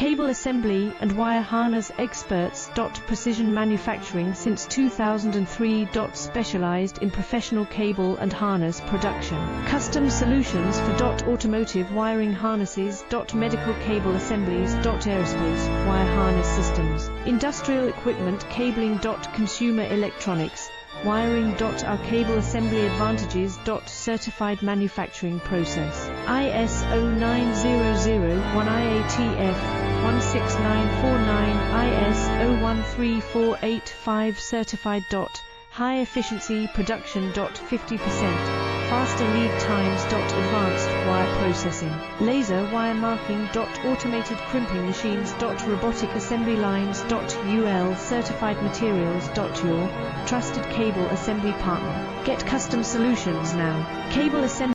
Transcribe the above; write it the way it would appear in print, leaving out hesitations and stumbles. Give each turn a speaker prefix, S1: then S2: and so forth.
S1: Cable assembly and wire harness experts. Precision manufacturing since 2003. Specialized in professional cable and harness production. Custom solutions for automotive wiring harnesses. Medical cable assemblies. Aerospace wire harness systems. Industrial equipment cabling. Consumer electronics wiring. Our cable assembly advantages. Certified manufacturing process. ISO 9001 IATF 16949 IS 013485 certified. High efficiency production. 50% faster lead times. Advanced wire processing, laser wire marking. Automated crimping machines. Robotic assembly lines. UL certified materials. Your trusted cable assembly partner. Get custom solutions now. Cable assembly